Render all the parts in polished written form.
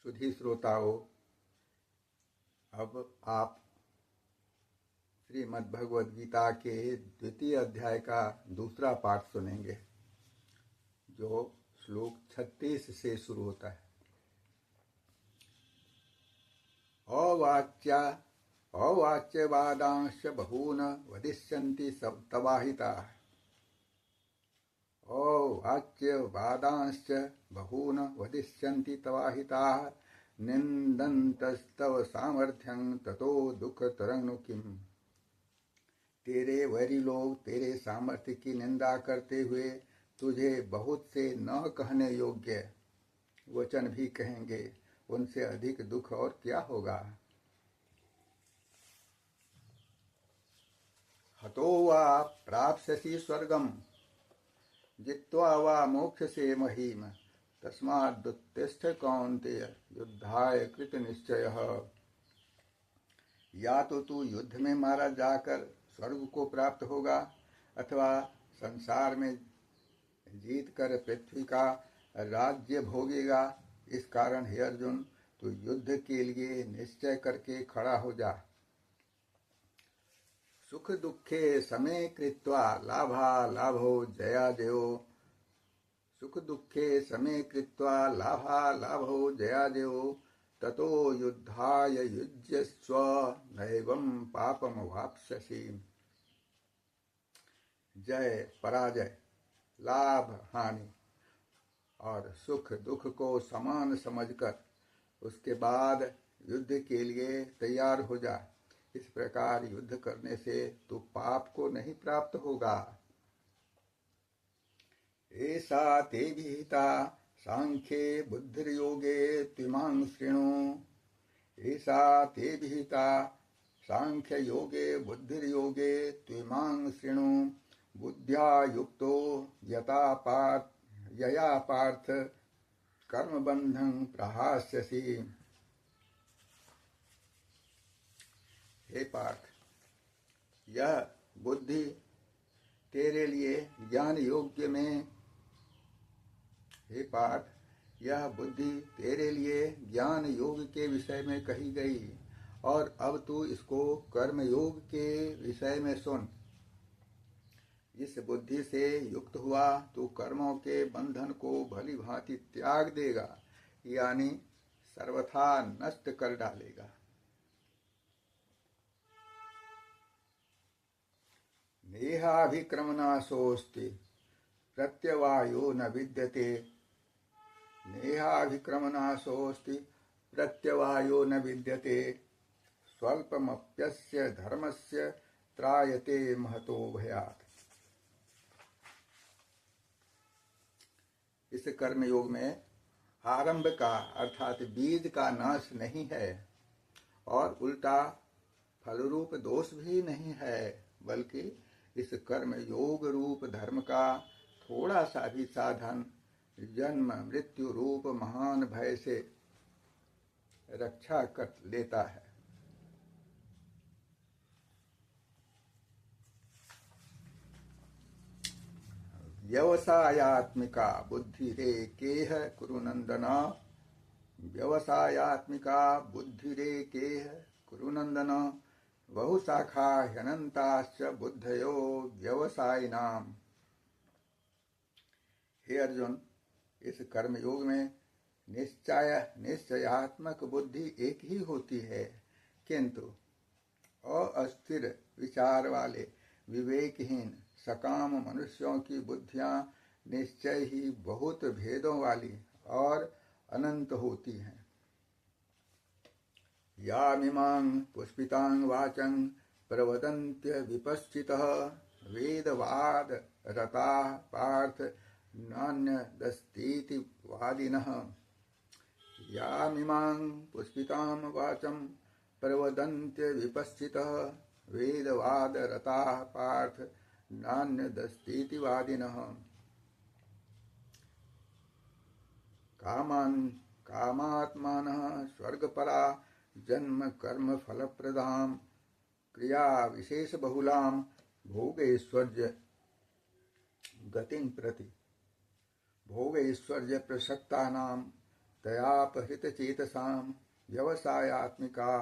सुधी श्रोताओं, अब आप श्रीमद् भगवद गीता के द्वितीय अध्याय का दूसरा पाठ सुनेंगे, जो श्लोक 36 से शुरू होता है। अवाच्यवादांश्च बहून् वदिष्यन्ति तवाहिताः। अवाच्यवादांश्च बहून् वदिष्यन्ति तवाहिताः, निन्दन्तस्तव सामर्थ्यं ततो दुःखतरं किम्। तेरे वैरी लोग तेरे सामर्थ्य की निंदा करते हुए तुझे बहुत से न कहने योग्य वचन भी कहेंगे, उनसे अधिक दुख और क्या होगा। हतो वा प्राप्स्यसि स्वर्गम जित्वा वा मोक्षसे महीम, तस्मादुत्तिष्ठ कौन्तेय युद्धाय कृत निश्चयः। या तो तू युद्ध में मारा जाकर स्वर्ग को प्राप्त होगा, अथवा संसार में जीत कर पृथ्वी का राज्य भोगेगा। इस कारण हे अर्जुन, तू युद्ध के लिए निश्चय करके खड़ा हो जा। सुख दुखे समे कृत्वा लाभा लाभो जया जयो। सुख दुखे समे कृत्वा लाभा लाभो जया जयो, ततो युद्धाय युज्यस्व नैवं पापम वाप्स्यसि। जय पराजय, लाभ हानि और सुख दुख को समान समझकर उसके बाद युद्ध के लिए तैयार हो जा। इस प्रकार युद्ध करने से तू पाप को नहीं प्राप्त होगा। एषा ते विहिता सांख्ये बुद्धिर्योगे त्विमां शृणु। एषा ते विहिता सांख्य योगे बुद्धिर्योगे त्विमां शृणु। बुद्ध्या युक्तो यया पार्थ कर्मबन्धं प्रहास्यसि। हे पार्थ, यह बुद्धि तेरे लिए ज्ञान योग्य में हे पार्थ, यह बुद्धि तेरे लिए ज्ञान योग के विषय में कही गई, और अब तू इसको कर्म योग के विषय में सुन। इस बुद्धि से युक्त हुआ तू कर्मों के बंधन को भली भांति त्याग देगा, यानी सर्वथा नष्ट कर डालेगा। नेहाभिक्रमनाशोऽस्ति प्रत्यवायो न विद्यते। नेहाभिक्रमनाशोऽस्ति प्रत्यवायो न विद्यते। स्वल्पमप्यस्य धर्मस्य त्रायते महतो भयात्। इस कर्म योग में आरंभ का अर्थात बीज का नाश नहीं है, और उल्टा फलरूप दोष भी नहीं है, बल्कि इस कर्म योग रूप धर्म का थोड़ा सा भी साधन जन्म मृत्यु रूप महान भय से रक्षा कर लेता है। व्यवसायात्मिका बुद्धिरेकेह कुरु नंदन। व्यवसायात्मिका बुद्धिरेकेह कुरु नंदन। बहुशाखा ह्यनन्ताश्च बुद्धयो व्यवसायिनाम्। हे अर्जुन, इस कर्म योग में निश्चयात्मक बुद्धि एक ही होती है, किंतु अस्थिर विचार वाले विवेकहीन सकाम मनुष्यों की बुद्धियां निश्चय ही बहुत भेदों वाली और अनंत होती हैं। यामिमां पुष्पितां वाचं प्रवदन्त्य विपश्चितः वेदवाद रताः पार्थ नान्यदस्तीति वादिनः। यामिमां पुष्पितां वाचं प्रवदन्त्य विपश्चितः वेदवाद रताः पार्थ नान्यदस्तीति वादिनः। कामात्मानः स्वर्गपरा जन्म कर्म फलप्रदां क्रिया विशेष बहुलां भोगैश्वर्य गतिं प्रति भोगैश्वर्य प्रसक्तानां तयापहृतचेतसां व्यवसायात्मिका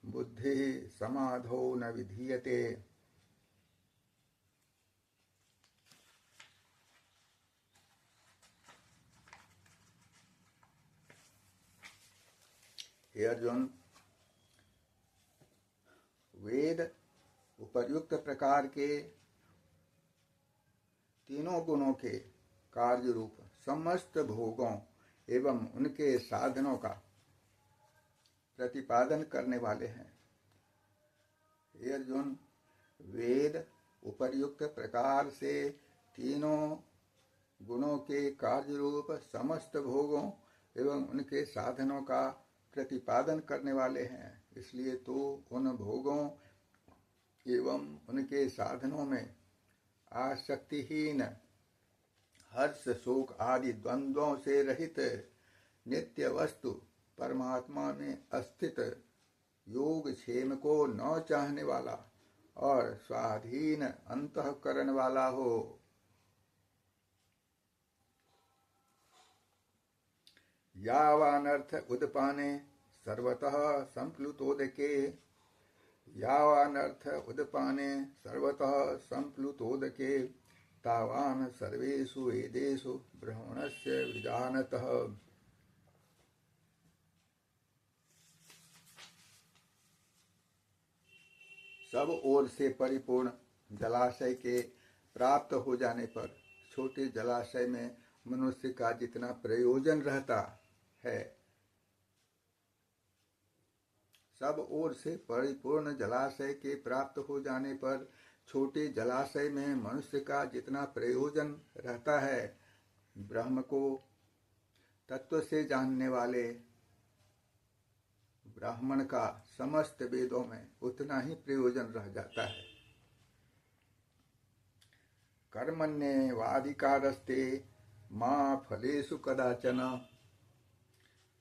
बुद्धिः समाधौ न विधीयते। हे अर्जुन, वेद उपर्युक्त प्रकार के तीनों गुणों के कार्य रूप समस्त भोगों एवं उनके साधनों का प्रतिपादन करने वाले हैं। हे अर्जुन, वेद उपर्युक्त प्रकार से तीनों गुणों के कार्य रूप समस्त भोगों एवं उनके साधनों का प्रतिपादन करने वाले हैं। इसलिए तो उन भोगों एवं उनके साधनों में आसक्तिहीन, हर्ष शोक आदि द्वंद्वों से रहित नित्य वस्तु परमात्मा में अस्थित योग क्षेम को न चाहने वाला और स्वाधीन अंतःकरण वाला हो। यावानर्थ उदपाने सर्वतः संप्लुतोदके, यावानर्थ उदपाने सर्वतः संप्लुतोदके, तावान सर्वेषु वेदेषु ब्रह्मणस्य विजानतः। सब ओर से परिपूर्ण जलाशय के प्राप्त हो जाने पर छोटे जलाशय में मनुष्य का जितना प्रयोजन रहता है, सब ओर से परिपूर्ण जलाशय के प्राप्त हो जाने पर छोटे जलाशय में मनुष्य का जितना प्रयोजन रहता है, ब्रह्म को तत्व से जानने वाले ब्राह्मण का समस्त वेदों में उतना ही प्रयोजन रह जाता है। कर्मण्येवाधिकारस्ते मा फलेषु कदाचन,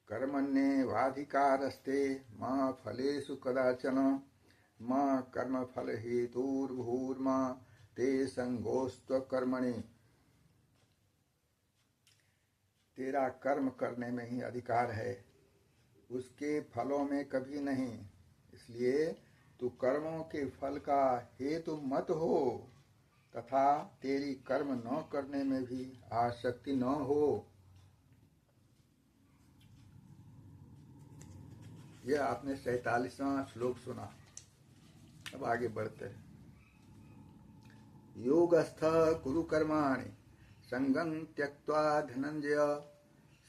कर्मण्येवाधिकारस्ते मा फलेषु कदाचन, मा कर्मफल हेतुर्भूर्मा ते संगोस्त्वकर्मणि। तेरा कर्म करने में ही अधिकार है, उसके फलों में कभी नहीं। इसलिए तू कर्मों के फल का हेतु मत हो तथा तेरी कर्म न करने में भी आसक्ति न हो। यह आपने 47वां श्लोक सुना। अब आगे बढ़ते हैं। योगस्थ कुरु कर्माणि संगं त्यक्त्वा धनंजय,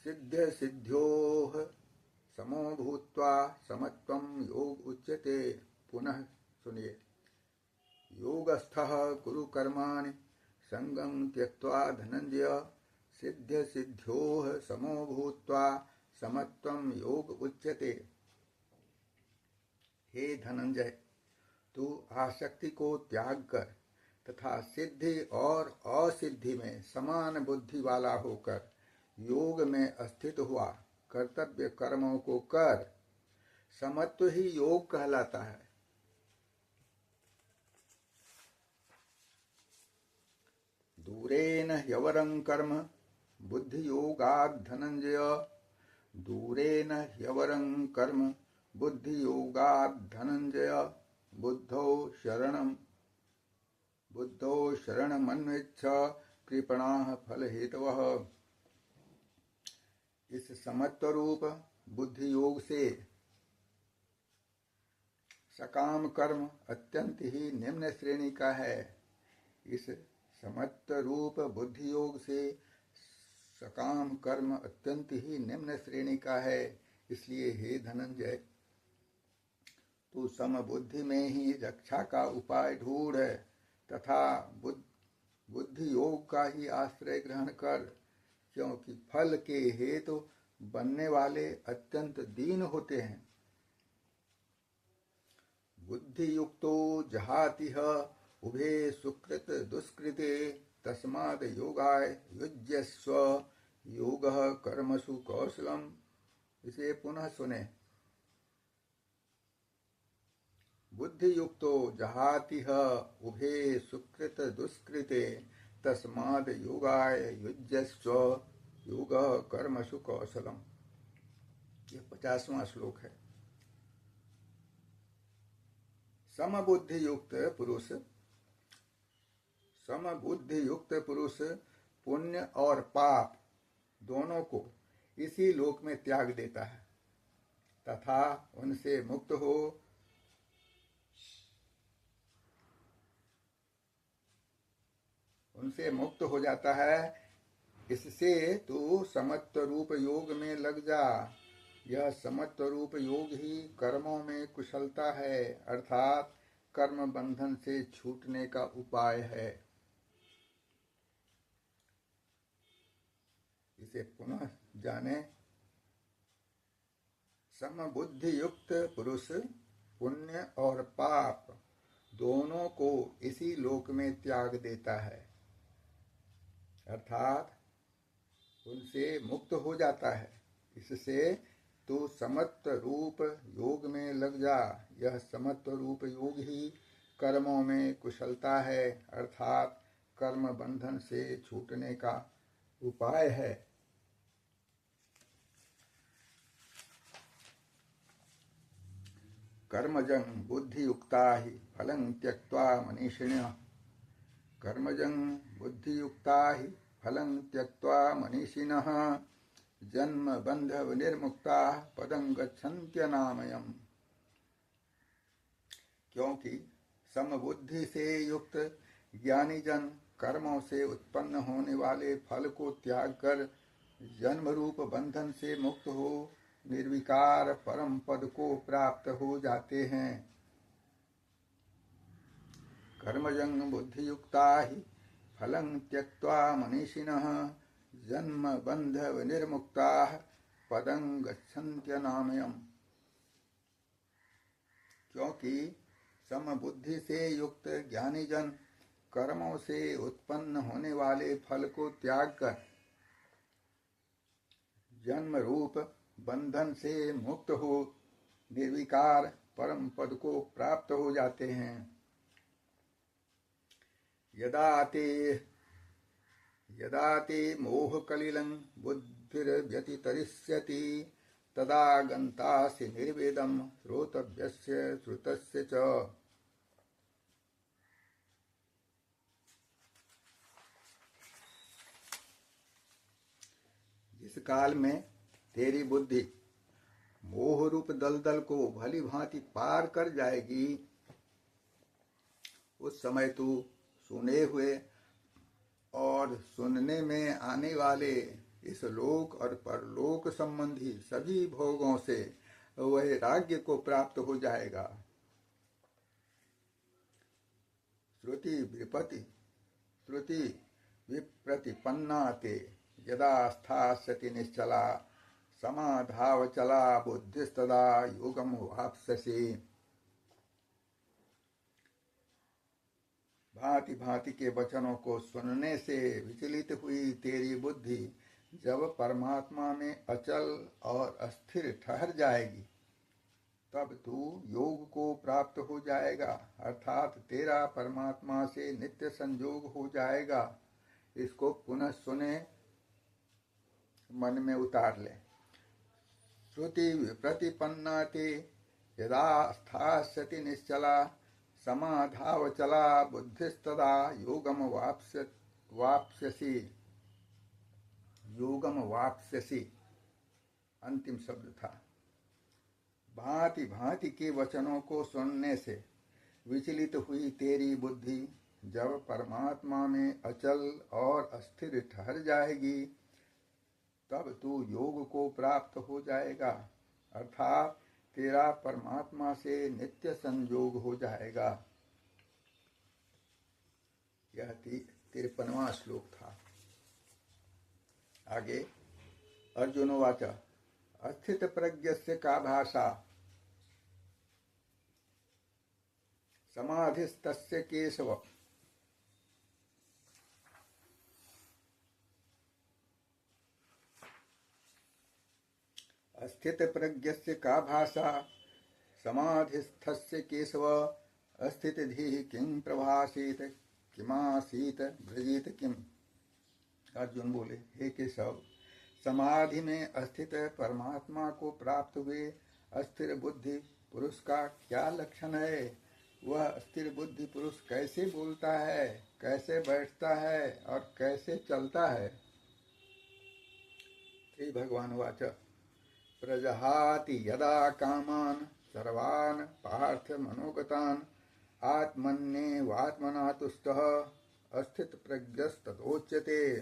सिद्ध सिद्ध्योः समो भूत्वा समत्वं योग उच्यते। पुनः सुनिए। योगस्थः कुरु कर्माणि संगं त्यक्त्वा धनंजय, सिद्ध सिद्ध्योः समो भूत्वा समत्वं योग उच्यते। हे धनंजय, तू आसक्ति को त्याग कर तथा सिद्धि और असिद्धि में समान बुद्धि वाला होकर योग में स्थित हुआ कर्तव्य कर्मों को कर। समत्व ही योग कहलाता है। दूरेन ह्यवरं कर्म बुद्धि योगात् धनंजय, दूरेन ह्यवरं कर्म बुद्धि योगात् धनंजय, बुद्धौ शरणमन्विच्छ कृपणाः फल हेतवः। इस समत्व रूप बुद्धि योग से सकाम कर्म अत्यंत ही निम्न श्रेणी का है। इस समत्व रूप बुद्धि योग से सकाम कर्म अत्यंत ही निम्न श्रेणी का है। इसलिए हे धनंजय, तू समबुद्धि में ही रक्षा का उपाय ढूंढ तथा बुद्धि योग का ही आश्रय ग्रहण कर, क्योंकि फल के हेतु बनने वाले अत्यंत दीन होते हैं। बुद्धि युक्तो जहातिह उभे सुकृत दुष्कृते, तस्माद् योगाय युज्यस्व योगः कर्मसु कौशलम। इसे पुनः सुने। बुद्धि युक्तो जहातिह उभे सुकृत दुष्कृते, तस्माद् योगाय युज्यस्व योगः कर्मसु कौशलम। यह 50वां श्लोक है। समबुद्धि युक्त पुरुष पुण्य और पाप दोनों को इसी लोक में त्याग देता है तथा उनसे मुक्त हो जाता है। इससे तू समत्व रूप योग में लग जा। यह समत्व रूप योग ही कर्मों में कुशलता है, अर्थात कर्म बंधन से छूटने का उपाय है। इसे पुनः जाने। समबुद्धि युक्त पुरुष पुण्य और पाप दोनों को इसी लोक में त्याग देता है, अर्थात उनसे मुक्त हो जाता है। इससे तू समत्व रूप योग में लग जा। यह समत्व रूप योग ही कर्मों में कुशलता है, अर्थात कर्म बंधन से छूटने का उपाय है। कर्मजं बुद्धियुक्ता हि फलं त्यक्त्वा मनीषिणः। कर्मजं बुद्धियुक्ता हि फलं त्यक्त्वा मनीषिणः जन्म बंध निर्मुक्ता पदं गच्छन्त्यनामयम्। क्योंकि समबुद्धि से युक्त ज्ञानी जन कर्मों से उत्पन्न होने वाले फल को त्याग कर जन्म रूप बंधन से मुक्त हो निर्विकार परम पद को प्राप्त हो जाते हैं। कर्मजं बुद्धियुक्ता हि फलं त्यक्त्वा मनीषिणः जन्म बंध निर्मुक्ता पदं गच्छन्त्यनामयम्। क्योंकि समबुद्धि से युक्त ज्ञानी जन कर्मों से उत्पन्न होने वाले फल को त्याग कर जन्म रूप बंधन से मुक्त हो निर्विकार परम पद को प्राप्त हो जाते हैं। यदा ते मोह कलिलं बुद्धिर्व्यतितरिष्यति तदा गन्तासि निर्वेदं श्रोतव्यस्य श्रुतस्य च। जिस काल में तेरी बुद्धि मोह रूप दलदल को भली भांति पार कर जाएगी, उस समय तू सुने हुए और सुनने में आने वाले इस लोक और परलोक संबंधी सभी भोगों से वैराग्य को प्राप्त हो जाएगा। श्रुति विप्रतिपन्ना ते यदा स्थास्यति निश्चला समाधावचला बुद्धिस्तदा योगम वाप्स्यसि। भांति भांति के वचनों को सुनने से विचलित हुई तेरी बुद्धि जब परमात्मा में अचल और अस्थिर ठहर जाएगी, तब तू योग को प्राप्त हो जाएगा, अर्थात तेरा परमात्मा से नित्य संयोग हो जाएगा। इसको पुनः सुने, मन में उतार ले। श्रुति प्रतिपन्ना ते यदा स्थास्यति निश्चला समाधावचला बुद्धिस्तदा योगम वाप्स्यसि अंतिम शब्द था। भांति भांति के वचनों को सुनने से विचलित हुई तेरी बुद्धि जब परमात्मा में अचल और अस्थिर ठहर जाएगी, तब तू योग को प्राप्त हो जाएगा, अर्थात तेरा परमात्मा से नित्य संयोग हो जाएगा। यह 53वां श्लोक था। आगे अर्जुनोवाच अस्थित प्रज्ञस्य का भाषा समाधिस्तस्य केशव। अस्थित प्रज्ञस्य का भाषा समाधिस्थस्य केशव। अस्थितधीः किं प्रभाषेत किमासीत ब्रजेत किम। अर्जुन बोले, हे केशव, समाधि में स्थित परमात्मा को प्राप्त हुए अस्थिर बुद्धि पुरुष का क्या लक्षण है? वह स्थिर बुद्धि पुरुष कैसे बोलता है, कैसे बैठता है और कैसे चलता है? श्री भगवान वाच प्रजहाति यदा कामान सर्वान् पार्थ मनोगतान् आत्मन्येवात्मना तुष्टः अस्थित प्रज्ञस्ततोच्यते।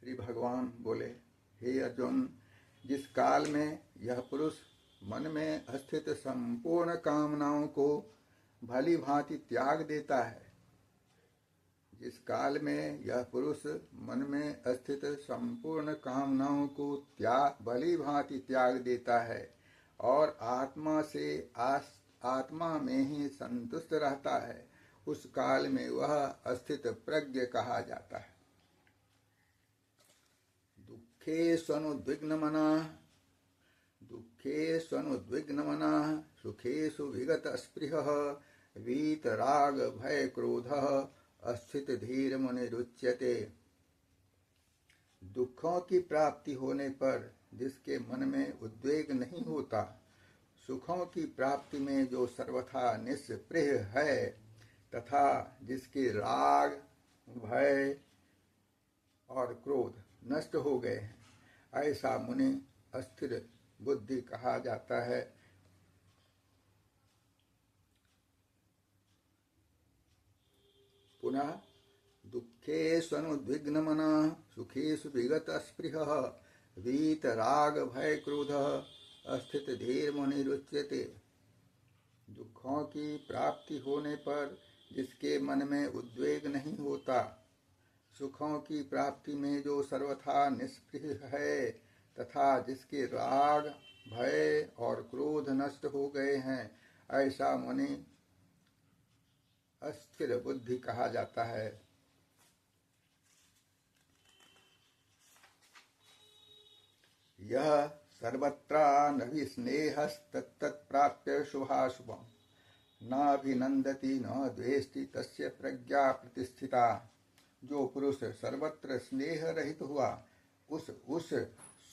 श्री भगवान बोले, हे अर्जुन, जिस काल में यह पुरुष मन में स्थित संपूर्ण कामनाओं को भली भांति त्याग देता है, जिस काल में यह पुरुष मन में स्थित संपूर्ण कामनाओं को भली भांति त्याग देता है और आत्मा से आत्मा में ही संतुष्ट रहता है, उस काल में वह स्थित प्रज्ञ कहा जाता है। दुःखेष्वनुद्विग्न मनाः सुखेषु विगत स्पृहः वीतराग भय क्रोधः अस्थित धीर मुनिरुच्यते। दुखों की प्राप्ति होने पर जिसके मन में उद्वेग नहीं होता, सुखों की प्राप्ति में जो सर्वथा निष्पृह है तथा जिसके राग भय और क्रोध नष्ट हो गए हैं, ऐसा मुनि अस्थिर बुद्धि कहा जाता है। पुनः दुःखेष्वनुद्विग्न मनाः सुखेषु विगत स्पृहः वीतराग भय क्रोधः अस्थित धीर मुनिरुच्यते। दुखों की प्राप्ति होने पर जिसके मन में उद्वेग नहीं होता, सुखों की प्राप्ति में जो सर्वथा निष्पृह है तथा जिसके राग भय और क्रोध नष्ट हो गए हैं, ऐसा मुनि अस्थिर बुद्धि कहा जाता है। यह सर्वत्रानभिस्नेहस्तत्तत्प्राप्य शुभाशुभं नाभिनन्दति न द्वेष्टि तस्य प्रज्ञा प्रतिष्ठिता। जो पुरुष सर्वत्र स्नेह रहित हुआ उस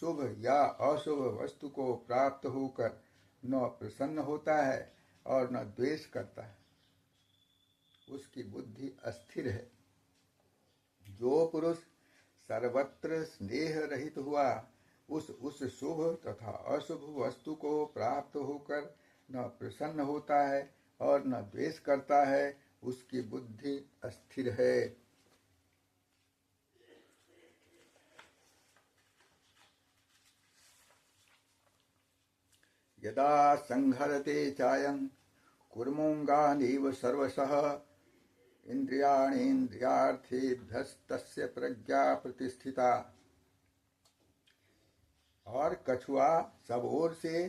शुभ या अशुभ वस्तु को प्राप्त होकर न प्रसन्न होता है और न द्वेष करता है, उसकी बुद्धि अस्थिर है। जो पुरुष सर्वत्र स्नेह रहित हुआ उस शुभ तथा अशुभ वस्तु को प्राप्त होकर न प्रसन्न होता है और न द्वेष करता है, उसकी बुद्धि अस्थिर है। यदा संहरते चायं कुर्मुंगानीव सर्वशः इंद्रियाणीन्द्रियार्थेभ्यस्तस्य प्रज्ञा प्रतिष्ठिता। और कछुआ सब ओर से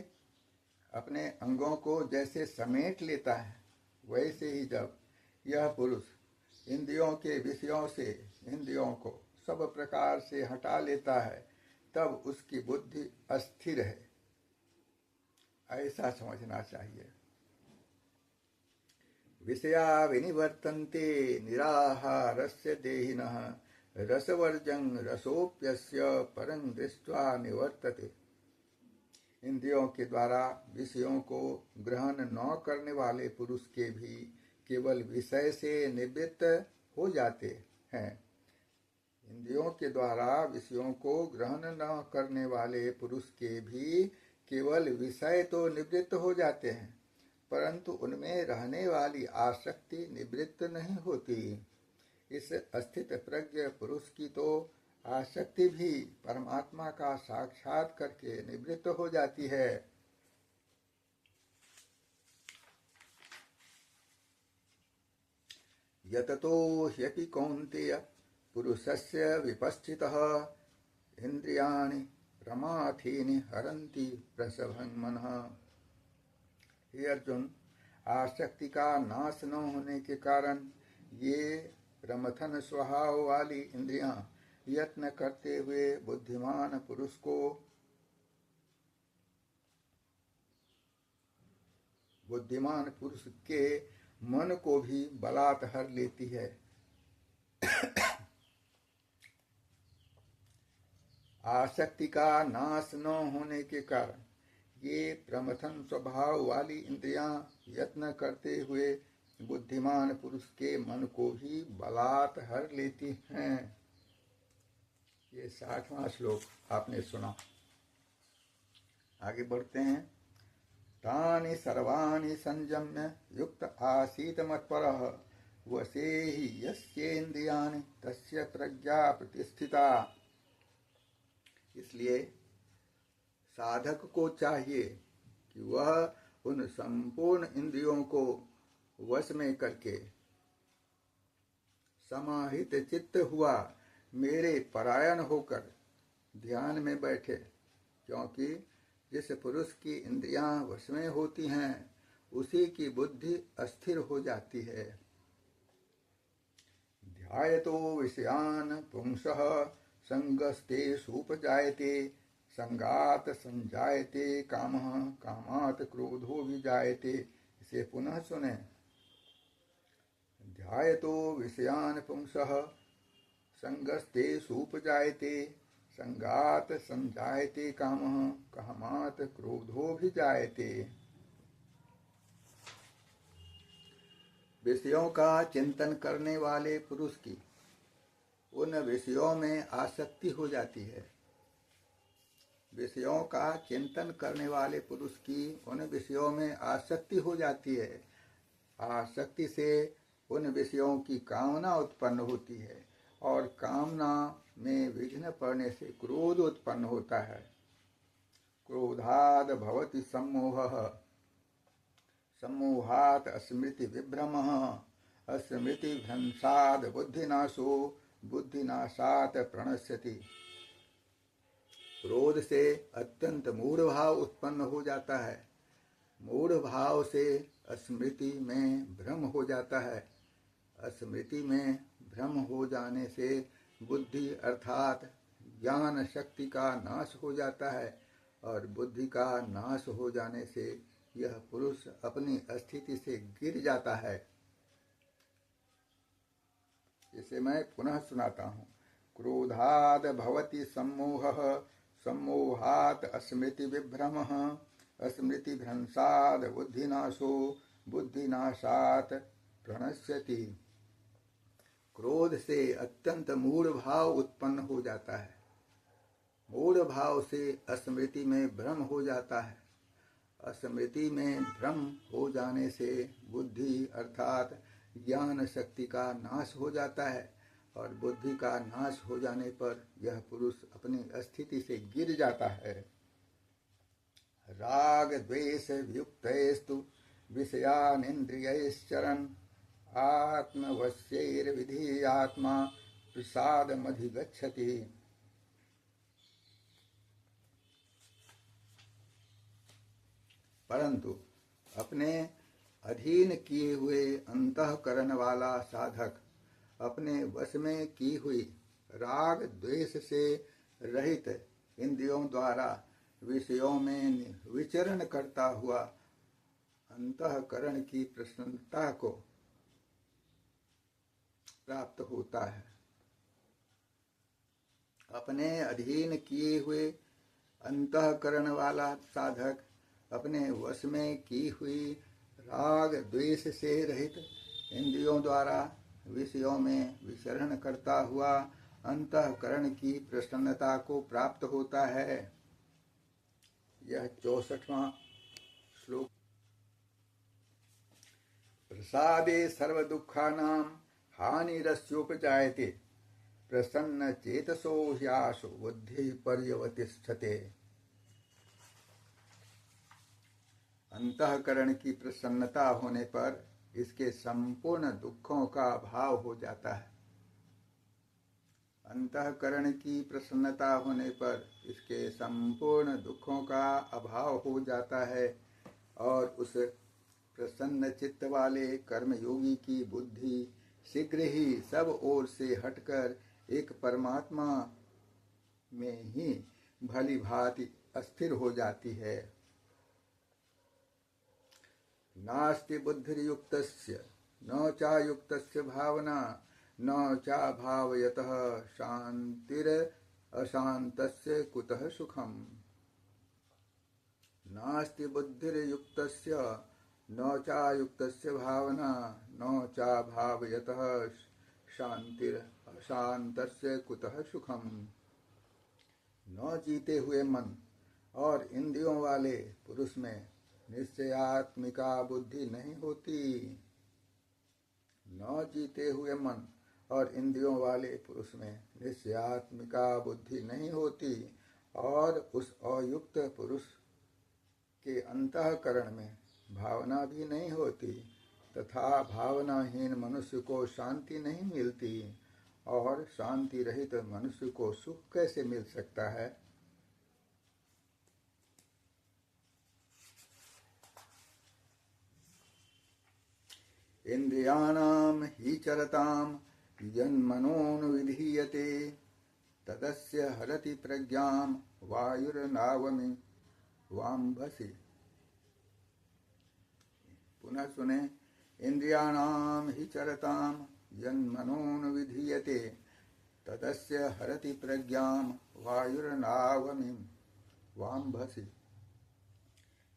अपने अंगों को जैसे समेट लेता है, वैसे ही जब यह पुरुष इंद्रियों के विषयों से इंद्रियों को सब प्रकार से हटा लेता है, तब उसकी बुद्धि अस्थिर है, ऐसा समझना चाहिए। विषया विनिवर्तन्ते निराहारस्य देहिनः रसवर्जं रसोप्यस्य परं दृष्ट्वा निवर्तते। इंद्रियों के द्वारा विषयों को ग्रहण न करने वाले पुरुष के भी केवल विषय से निवृत्त हो जाते हैं। इंद्रियों के द्वारा विषयों को ग्रहण न करने वाले पुरुष के भी केवल विषय तो निवृत्त हो जाते हैं, परंतु उनमें रहने वाली आसक्ति निवृत्त नहीं होती। इस अस्थित प्रज्ञ पुरुष की तो आसक्ति भी परमात्मा का साक्षात करके निवृत्त हो जाती है। यततो ह्यपि कौन्तेय पुरुषस्य विपश्चितः इंद्रियाणि प्रमाथीनि हरन्ति प्रसभं मनः। हे अर्जुन, आसक्ति का नाश न होने के कारण ये प्रमथन स्वभाव वाली इंद्रियां यत्न करते हुए बुद्धिमान पुरुष के मन को भी बलात् हर लेती है। आसक्ति का नाश न होने के कारण ये प्रमथन स्वभाव वाली इंद्रियां यत्न करते हुए बुद्धिमान पुरुष के मन को ही बलात् हर लेती हैं। ये 60वां श्लोक आपने सुना। आगे बढ़ते हैं। तानि सर्वाणि संयम्य युक्त आसीत मत्परः वशे हि यस्येन्द्रियाणि तस्य प्रज्ञा प्रतिष्ठिता। इसलिए साधक को चाहिए कि वह उन संपूर्ण इंद्रियों को वश में करके समाहित चित्त हुआ मेरे परायण होकर ध्यान में बैठे, क्योंकि जिस पुरुष की इंद्रियां वश में होती हैं उसी की बुद्धि अस्थिर हो जाती है। ध्यायतो विषयान् पुंसः संगस्तेषुपजायते संगात संजायते कामः कामात् क्रोधो विजायते। इसे पुनः सुने। ध्यायतो विषयान् पुंसः संगस्तेषुपजायते संगात संजायते कामः कामात् क्रोधो विजायते। विषयों का चिंतन करने वाले पुरुष की उन विषयों में आसक्ति हो जाती है। विषयों का चिंतन करने वाले पुरुष की उन विषयों में आसक्ति हो जाती है। आसक्ति से उन विषयों की कामना उत्पन्न होती है और कामना में विघ्न पड़ने से क्रोध उत्पन्न होता है। क्रोधाद भवति सम्मोहः सम्मोहात् स्मृति विभ्रमः स्मृति भ्रंशात् बुद्धिनाशो बुद्धिनाशात् प्रणश्यति। क्रोध से अत्यंत मूढ़ भाव उत्पन्न हो जाता है। मूढ़ भाव से स्मृति में भ्रम हो जाता है। स्मृति में भ्रम हो जाने से बुद्धि अर्थात ज्ञान शक्ति का नाश हो जाता है और बुद्धि का नाश हो जाने से यह पुरुष अपनी स्थिति से गिर जाता है। इसे मैं पुनः सुनाता हूँ। क्रोधाद भवति सम्मोहः सम्मोहात् स्मृति विभ्रमः स्मृति भ्रंशात् बुद्धिनाशो बुद्धिनाशात् प्रणश्यति। क्रोध से अत्यंत मूढ़ भाव उत्पन्न हो जाता है। मूढ़ भाव से स्मृति में भ्रम हो जाता है। स्मृति में भ्रम हो जाने से बुद्धि अर्थात ज्ञान शक्ति का नाश हो जाता है और बुद्धि का नाश हो जाने पर यह पुरुष अपनी स्थिति से गिर जाता है। राग द्वेष युक्तैस्तु विषयानिन्द्रियैश्चरन् आत्मवश्यैर्विधीयात्मा प्रसादमधिगच्छति। परंतु अपने अधीन किए हुए अंतःकरण वाला साधक अपने वश में की हुई राग द्वेष से रहित इंद्रियों द्वारा विषयों में विचरण करता हुआ अंतःकरण की प्रसन्नता को प्राप्त होता है। अपने अधीन किए हुए अंतःकरण वाला साधक अपने वश में की हुई राग द्वेष से रहित इंद्रियों द्वारा विषयों में विचरण करता हुआ अंतःकरण की प्रसन्नता को प्राप्त होता है। यह 64वां श्लोक। प्रसादे सर्व दुखानां हानिरस्योपजायते प्रसन्न चेतसो ह्यासो बुद्धि पर्यवतिष्ठते। अंतःकरण की प्रसन्नता होने पर इसके संपूर्ण दुखों का अभाव हो जाता है। अंतःकरण की प्रसन्नता होने पर इसके संपूर्ण दुखों का अभाव हो जाता है और उस प्रसन्न चित्त वाले कर्मयोगी की बुद्धि शीघ्र ही सब ओर से हटकर एक परमात्मा में ही भली भांति अस्थिर हो जाती है। नास्ति बुद्धिर्युक्तस्य न चायुक्तस्य भावना न चाभावयतः शांतिर अशान्तस्य कुतः सुखम्। नास्ति बुद्धिर्युक्तस्य न चायुक्तस्य भावना न चाभावयतः शांतिर अशान्तस्य कुतः सुखम्। न जीते हुए मन और इंद्रियों वाले पुरुष में निश्चयात्मिका बुद्धि नहीं होती। न जीते हुए मन और इंद्रियों वाले पुरुष में निश्चयात्मिका बुद्धि नहीं होती और उस अयुक्त पुरुष के अंतःकरण में भावना भी नहीं होती तथा भावनाहीन मनुष्य को शांति नहीं मिलती और शांति रहित मनुष्य को सुख कैसे मिल सकता है। इंद्रियाणाम ही चरताम यन्मनोनुविधीयते तदस्य हरति प्रज्ञाम वायुर्नावमि वाम्भसि। पुनः सुने। इंद्रियाणाम ही चरताम यन्मनोनुविधीयते तदस्य हरति प्रज्ञाम वायुर्नावमि वाम्भसि।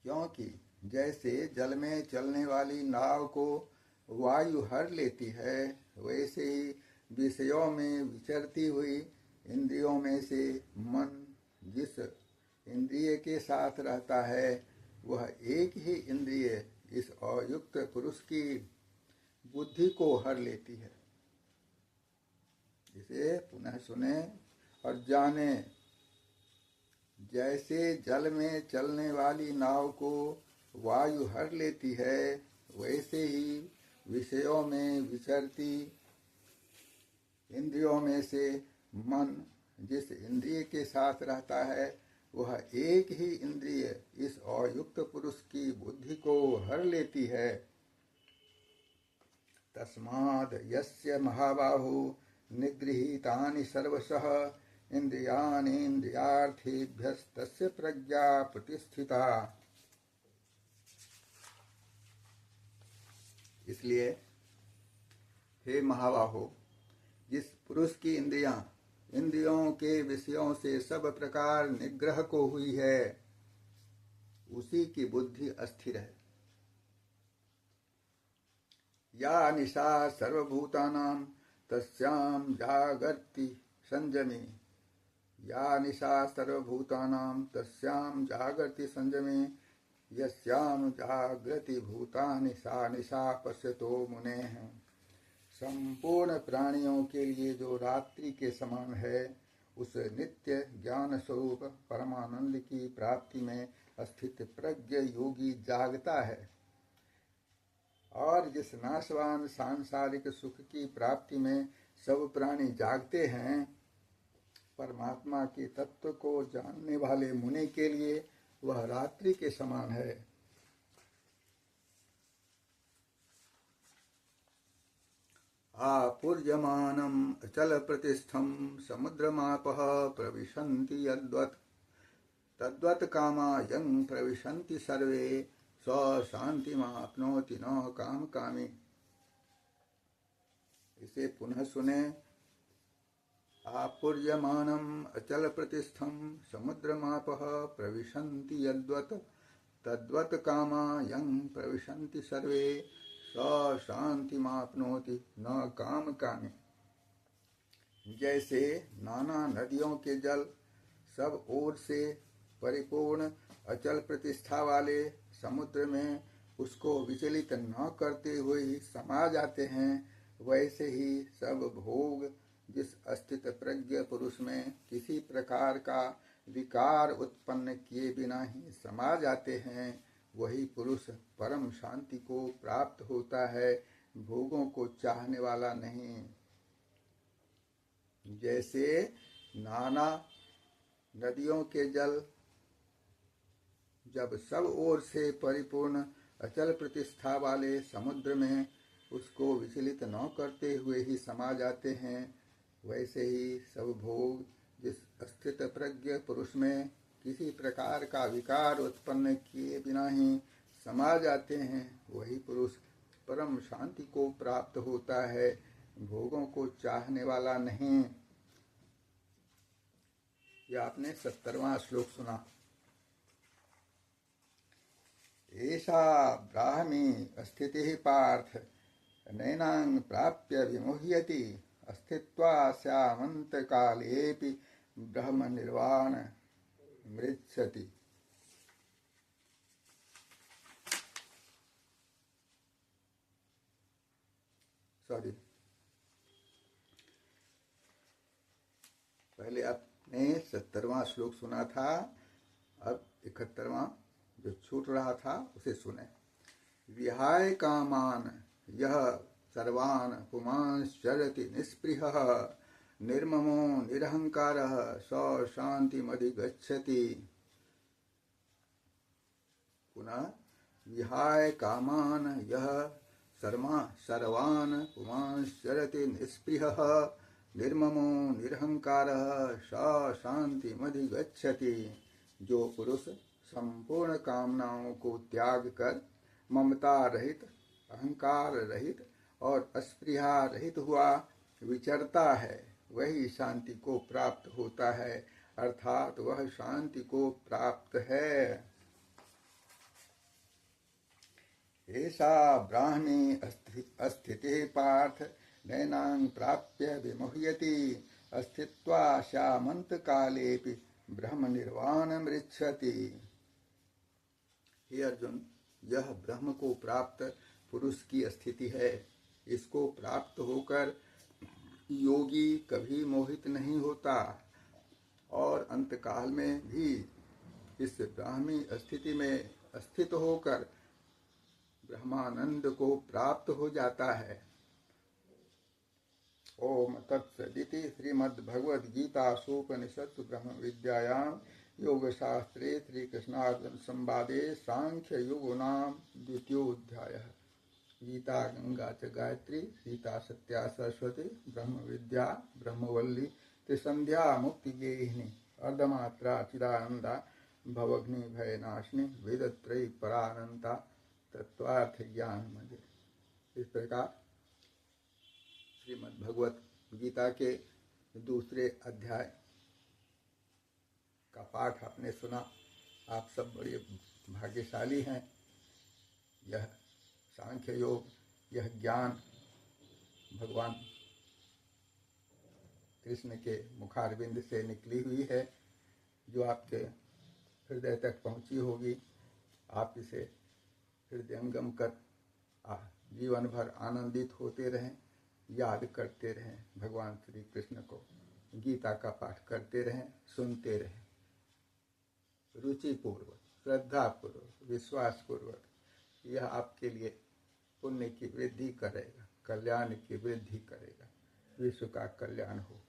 क्योंकि जैसे जल में चलने वाली नाव को वायु हर लेती है वैसे ही विषयों में विचरती हुई इंद्रियों में से मन जिस इंद्रिय के साथ रहता है वह एक ही इंद्रिय इस अयुक्त पुरुष की बुद्धि को हर लेती है। इसे पुनः सुने और जाने। जैसे जल में चलने वाली नाव को वायु हर लेती है वैसे ही विषयों में विचरती इंद्रियों में से मन जिस इंद्रिय के साथ रहता है वह एक ही इंद्रिय इस अयुक्त पुरुष की बुद्धि को हर लेती है। तस्माद् यस्य महाबाहो निगृहीतानि सर्वशः इंद्रियाणीन्द्रियार्थेभ्यस्तस्य प्रज्ञा प्रतिष्ठिता। इसलिए हे महाबाहो, जिस पुरुष की इंद्रियों के विषयों से सब प्रकार निग्रह को हुई है उसी की बुद्धि अस्थिर है। या निशा सर्वभूतानां तस्यां जागर्ति संयमे। या निशा सर्वभूतानां तस्यां जागर्ति संयमे यस्यां जागृति भूतानि सा निशा पश्यतो मुनेः। संपूर्ण प्राणियों के लिए जो रात्रि के समान है उस नित्य ज्ञान स्वरूप परमानंद की प्राप्ति में स्थित प्रज्ञ योगी जागता है और जिस नाशवान सांसारिक सुख की प्राप्ति में सब प्राणी जागते हैं परमात्मा के तत्व को जानने वाले मुनि के लिए वह रात्रि के समान है। आपूर्यमानम् अचल प्रतिष्ठं समुद्रमापः प्रविशन्ति यद्वत् तद्वत् कामा यं प्रविशन्ति सर्वे स शान्तिमाप्नोति न काम कामी। इसे पुनः सुने। आपूर्यमानम् अचल प्रतिष्ठं समुद्रमापः प्रविशन्ति यद्वत् तद्वत् कामा यं प्रविशन्ति सर्वे स शांतिमाप्नोति न काम कामी। जैसे नाना नदियों के जल सब ओर से परिपूर्ण अचल प्रतिष्ठा वाले समुद्र में उसको विचलित न करते हुए ही समा जाते हैं वैसे ही सब भोग जिस अस्तित प्रज्ञ पुरुष में किसी प्रकार का विकार उत्पन्न किए बिना ही समा जाते हैं वही पुरुष परम शांति को प्राप्त होता है, भोगों को चाहने वाला नहीं। जैसे नाना नदियों के जल जब सब ओर से परिपूर्ण अचल प्रतिष्ठा वाले समुद्र में उसको विचलित न करते हुए ही समा जाते हैं वैसे ही सब भोग जिस स्थित प्रज्ञ पुरुष में किसी प्रकार का विकार उत्पन्न किए बिना ही समा जाते हैं वही पुरुष परम शांति को प्राप्त होता है, भोगों को चाहने वाला नहीं। ये आपने 70वां श्लोक सुना। एषा ब्राह्मी स्थितिः पार्थ नैनां प्राप्य विमुह्यति अस्थित्वास्यामन्तकालेऽपि ब्रह्मनिर्वाण मृच्छति। सॉरी, पहले आपने 70वां श्लोक सुना था, अब 71वां जो छूट रहा था उसे सुने। विहाय कामान यह सर्वान् पुमांश्चरति निःस्पृहः निर्ममो निरहंकारः स शान्तिमधिगच्छति। पुनः विहाय कामान यह सर्वान् पुमांश्चरति निःस्पृहः निर्ममो निरहंकारः स शान्तिमधिगच्छति। जो पुरुष संपूर्ण कामनाओं को त्याग कर ममता रहित, अहंकार रहित और अस्पृहा रहित हुआ विचरता है, वही शांति को प्राप्त होता है, अर्थात वह शांति को प्राप्त है। ऐसा ब्राह्मी अस्थितिः पार्थ नैनां प्राप्य विमुह्यति अस्थित्वास्यामन्त कालेऽपि ब्रह्म निर्वाण मृच्छति। हे अर्जुन, यह ब्रह्म को प्राप्त पुरुष की स्थिति है। इसको प्राप्त होकर योगी कभी मोहित नहीं होता और अंतकाल में भी इस ब्राह्मी स्थिति में स्थित होकर ब्रह्मानंद को प्राप्त हो जाता है। ओम तत्सदिति श्रीमद्भगवद्गीतासूपनिषत्सु ब्रह्म विद्यायां योग शास्त्रे श्री कृष्णार्जुन संवादे सांख्य युगो नाम द्वितीयोऽध्यायः। गीता गंगा च गायत्री गीता सत्या सरस्वती ब्रह्म विद्या ब्रह्मवल्ली त्रिसंध्या मुक्ति गेहिनी अर्धमात्रा चिदानंदा भवग्नि भयनाशिनी वेदत्रयी परानंता तत्वार्थ ज्ञान मंदिर। इस प्रकार श्रीमद् भगवत गीता के दूसरे अध्याय का पाठ आपने सुना। आप सब बड़े भाग्यशाली हैं। यह सांख्य योग, यह ज्ञान भगवान कृष्ण के मुखारविंद से निकली हुई है, जो आपके हृदय तक पहुंची होगी। आप इसे हृदयंगम कर जीवन भर आनंदित होते रहें, याद करते रहें भगवान श्री कृष्ण को, गीता का पाठ करते रहें, सुनते रहें, रुचिपूर्वक, श्रद्धापूर्वक, विश्वासपूर्वक। यह आपके लिए पुण्य की वृद्धि करेगा, कल्याण की वृद्धि करेगा, विश्व का कल्याण हो।